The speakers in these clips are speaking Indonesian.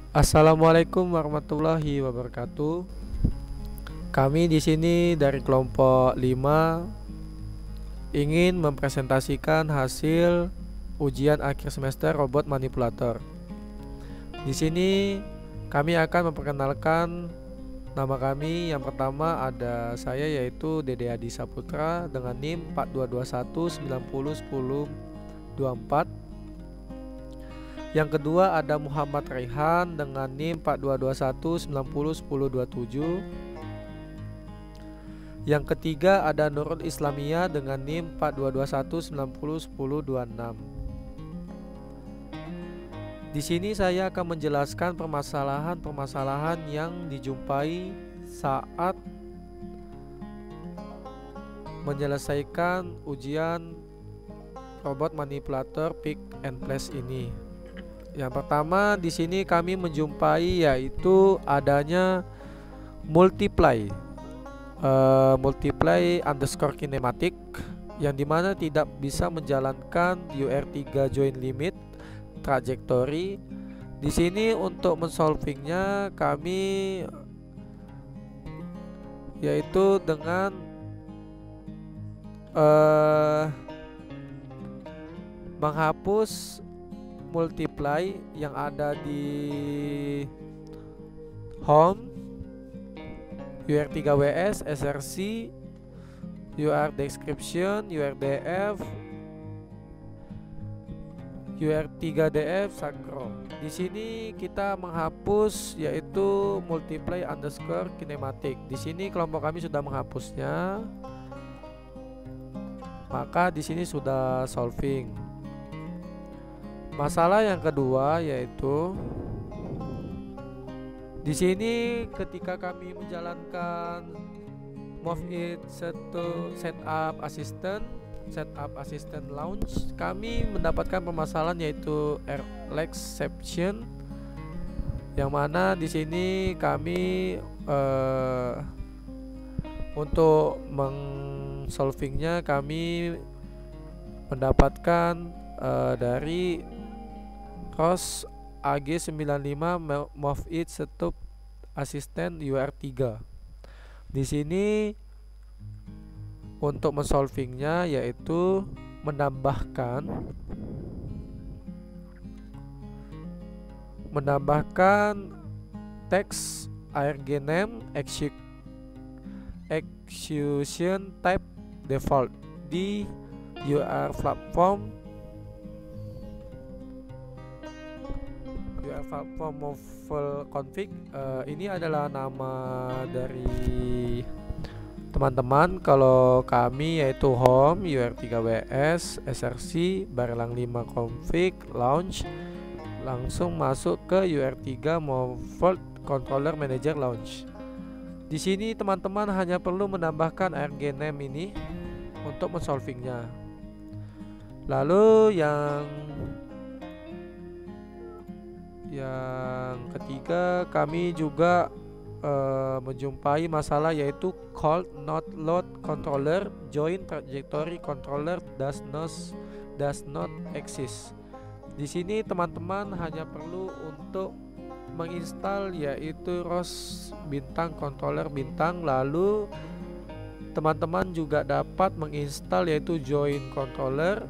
Assalamualaikum warahmatullahi wabarakatuh. Kami di sini dari kelompok 5 ingin mempresentasikan hasil ujian akhir semester robot manipulator. Di sini kami akan memperkenalkan nama kami. Yang pertama ada saya, yaitu Dede Adi Saputra dengan NIM 4221901024. Yang kedua ada Muhammad Raihan dengan NIM 4221901027. Yang ketiga ada Nurul Islamia dengan NIM 4221901026. Di sini saya akan menjelaskan permasalahan-permasalahan yang dijumpai saat menyelesaikan ujian robot manipulator pick and place ini. Yang pertama di sini kami menjumpai yaitu adanya multiply underscore kinematik, yang dimana tidak bisa menjalankan UR3 join limit trajectory. Di sini untuk mensolvingnya kami yaitu dengan menghapus multiply yang ada di home, UR3WS, SRC, UR description, URDF, UR3DF, Sakro. Di sini kita menghapus yaitu multiply underscore kinematik. Di sini kelompok kami sudah menghapusnya. Maka di sini sudah solving. Masalah yang kedua yaitu di sini ketika kami menjalankan move it setup assistant launch, kami mendapatkan permasalahan yaitu error exception, yang mana di sini kami untuk solvingnya kami mendapatkan dari ROS AG95 move it setup assistant UR3. Di sini untuk mensolvingnya yaitu menambahkan teks ARG name execution type default di UR platform mobile config. Ini adalah nama dari teman-teman. Kalau kami yaitu home, UR3WS, SRC, barelang 5 config, launch, langsung masuk ke UR3 mobile controller manager launch. Di sini teman-teman hanya perlu menambahkan ARG name ini untuk mensolvingnya. Lalu yang ketiga kami juga menjumpai masalah yaitu call not load controller join trajectory controller does not exist. Di sini teman-teman hanya perlu untuk menginstal yaitu ROS bintang controller bintang, lalu teman-teman juga dapat menginstal yaitu join controller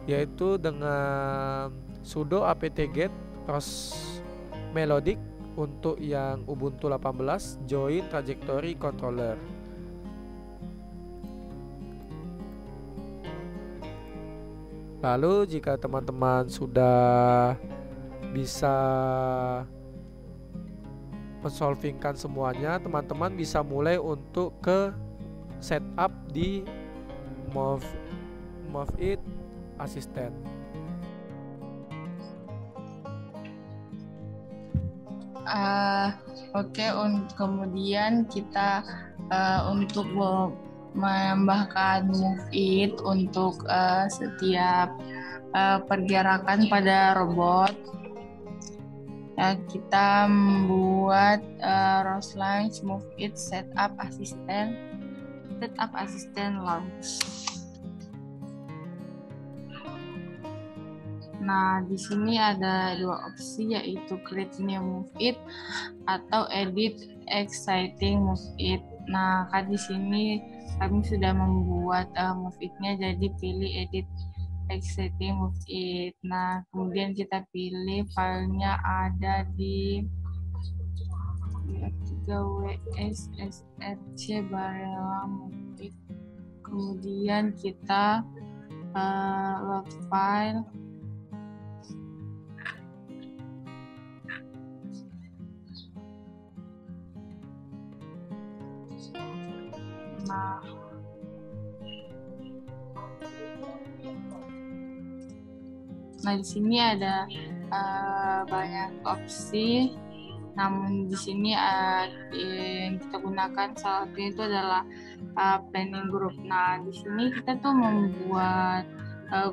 yaitu dengan sudo apt-get ROS melodic untuk yang Ubuntu 18 join trajectory controller. Lalu jika teman-teman sudah bisa mensolvingkan semuanya, teman-teman bisa mulai untuk ke setup di move it assistant. Oke, kemudian kita untuk menambahkan move it untuk setiap pergerakan pada robot. Kita membuat ROS launch move it setup assistant launch. Nah, di sini ada dua opsi, yaitu create new move it atau edit exciting move it. Nah, kan di sini kami sudah membuat move it-nya, jadi pilih edit exciting move it. Nah, kemudian kita pilih filenya ada di 3WSSRC Barella move it. Kemudian kita load file. Nah, di sini ada banyak opsi, namun di sini yang kita gunakan salah satunya itu adalah planning group. Nah, di sini kita tuh membuat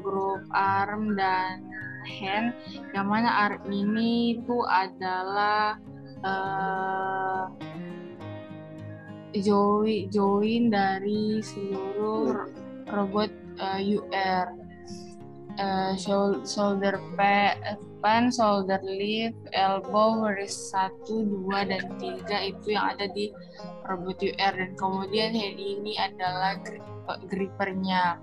grup ARM dan hand, yang mana ARM ini itu adalah join dari seluruh robot UR. Shoulder pan, shoulder lift, elbow, wrist 1, 2, dan 3 itu yang ada di robot UR, dan kemudian head ini adalah grippernya.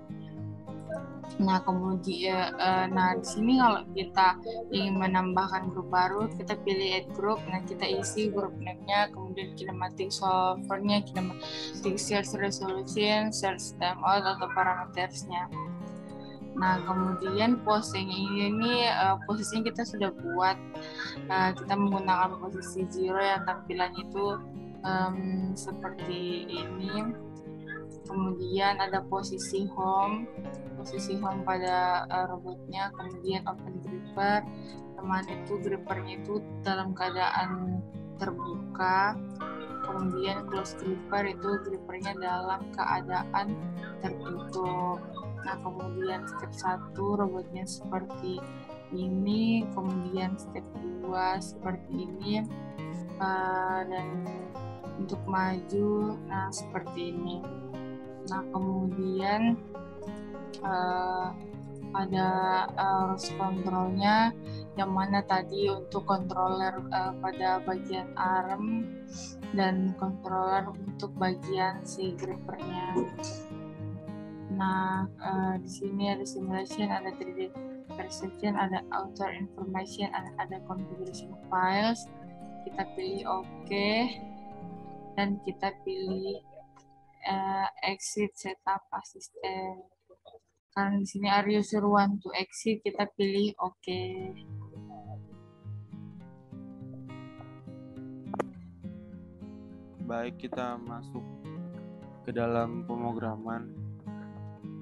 Nah, kemudian di sini kalau kita ingin menambahkan grup baru, kita pilih add group. Nah, kita isi grup name-nya, kemudian kinematic solvernya, kinematic search resolution, search timeout atau parametersnya. Nah, kemudian posing ini posisinya kita sudah buat. Kita menggunakan posisi 0 yang tampilannya itu seperti ini. Kemudian ada posisi home pada robotnya. Kemudian open gripper, teman itu grippernya itu dalam keadaan terbuka. Kemudian close gripper itu grippernya dalam keadaan tertutup. Nah, kemudian step 1 robotnya seperti ini, kemudian step 2 seperti ini, dan untuk maju seperti ini. Nah, kemudian ada ROS controlnya, yang mana tadi untuk controller pada bagian arm dan controller untuk bagian si grippernya. Nah, di sini ada simulation, ada 3D perception, ada outer information, ada configuration files. Kita pilih OK, dan kita pilih exit setup assistant. Karena di sini are you sure want to exit, kita pilih OK. Baik, kita masuk ke dalam pemrograman.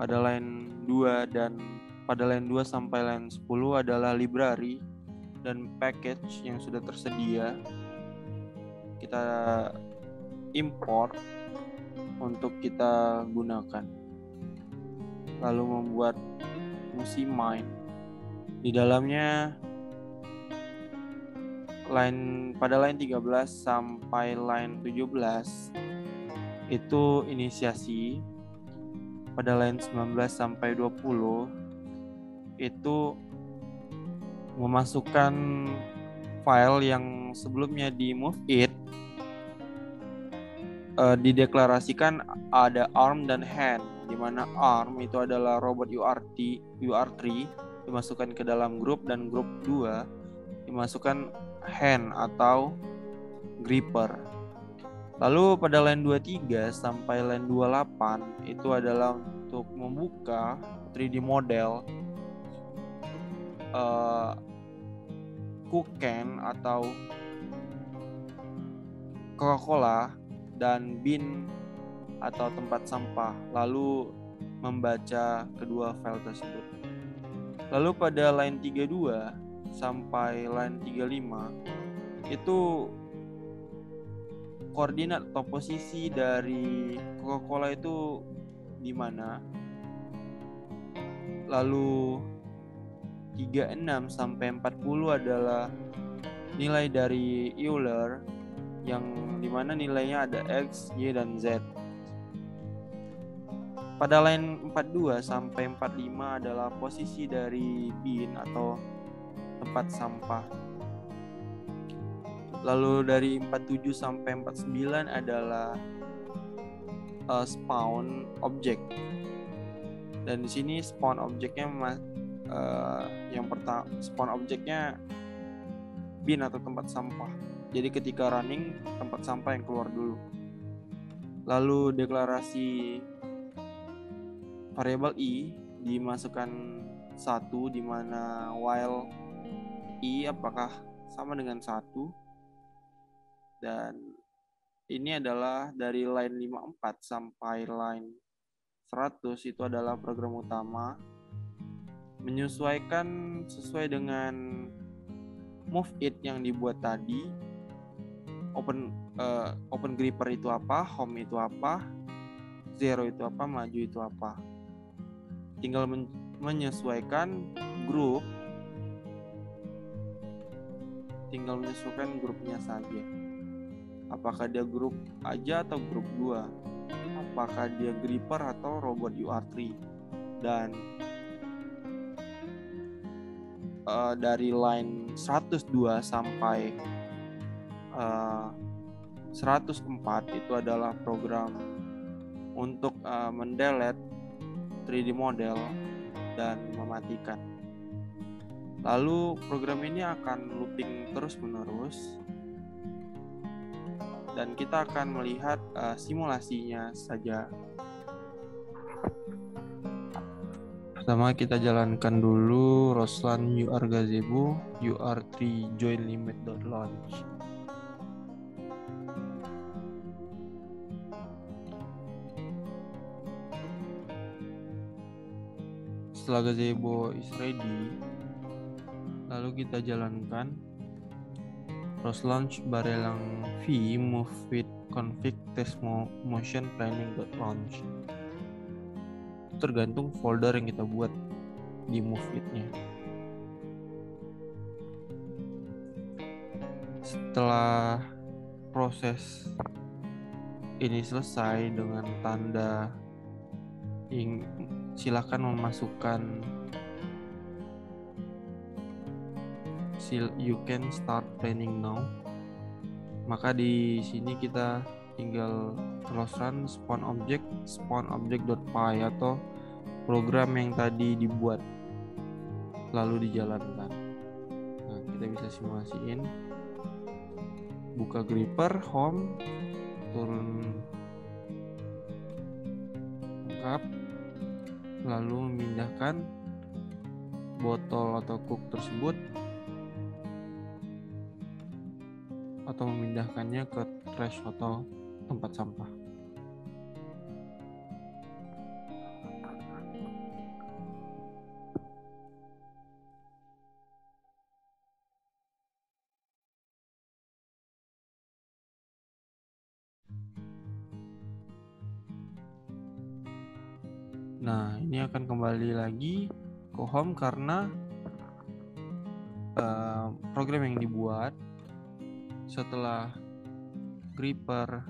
Pada line 2 dan pada line 2 sampai line 10 adalah library dan package yang sudah tersedia. Kita import untuk kita gunakan. Lalu membuat fungsi main. Di dalamnya pada line 13 sampai line 17 itu inisiasi. Pada line 19 sampai 20 itu memasukkan file yang sebelumnya di move it, dideklarasikan ada arm dan hand, di mana arm itu adalah robot UR3 dimasukkan ke dalam grup, dan grup 2 dimasukkan hand atau gripper. Lalu pada line 23 sampai line 28 itu adalah untuk membuka 3D model Cook-can atau Coca-Cola dan bin atau tempat sampah, lalu membaca kedua file tersebut. Lalu pada line 32 sampai line 35 itu koordinat atau posisi dari Coca-Cola itu di mana. Lalu 36 sampai 40 adalah nilai dari Euler, yang di mana nilainya ada X, Y, dan Z. Pada line 42 sampai 45 adalah posisi dari bin atau tempat sampah. Lalu dari 47 sampai 49 adalah spawn object. Dan di sini spawn objeknya yang pertama, spawn objeknya bin atau tempat sampah. Jadi ketika running, tempat sampah yang keluar dulu. Lalu deklarasi variabel i dimasukkan 1, di mana while i apakah sama dengan 1. Dan ini adalah dari line 54 sampai line 100 itu adalah program utama, menyesuaikan sesuai dengan move it yang dibuat tadi. Open gripper itu apa, home itu apa, zero itu apa, maju itu apa. Tinggal menyesuaikan grup, tinggal menyesuaikan grupnya saja. Apakah dia grup aja atau grup 2? Apakah dia gripper atau robot UR3? Dan dari line 102 sampai 104 itu adalah program untuk mendelete 3D model dan mematikan. Lalu program ini akan looping terus-menerus dan kita akan melihat simulasinya saja. Pertama kita jalankan dulu Ruslan UR Gazebo UR3 join limit.launch. Setelah gazebo is ready, lalu kita jalankan Roslaunch barelang v move with config test motion planning.launch. Itu tergantung folder yang kita buat di move it-nya. Setelah proses ini selesai dengan tanda silakan memasukkan you can start planning now. Maka di sini kita tinggal close run spawn object.py atau program yang tadi dibuat lalu dijalankan. Nah, kita bisa simulasiin. Buka gripper home, turun lengkap, lalu memindahkan botol atau cook tersebut atau memindahkannya ke trash atau tempat sampah. Nah, ini akan kembali lagi ke home karena program yang dibuat setelah gripper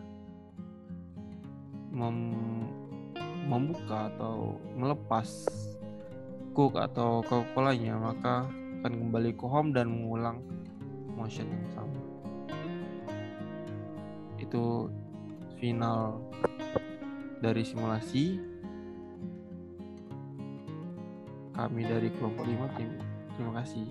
membuka atau melepas cook atau Coca-Colanya, maka akan kembali ke home dan mengulang motion yang sama. Itu final dari simulasi kami dari kelompok 5. Terima kasih.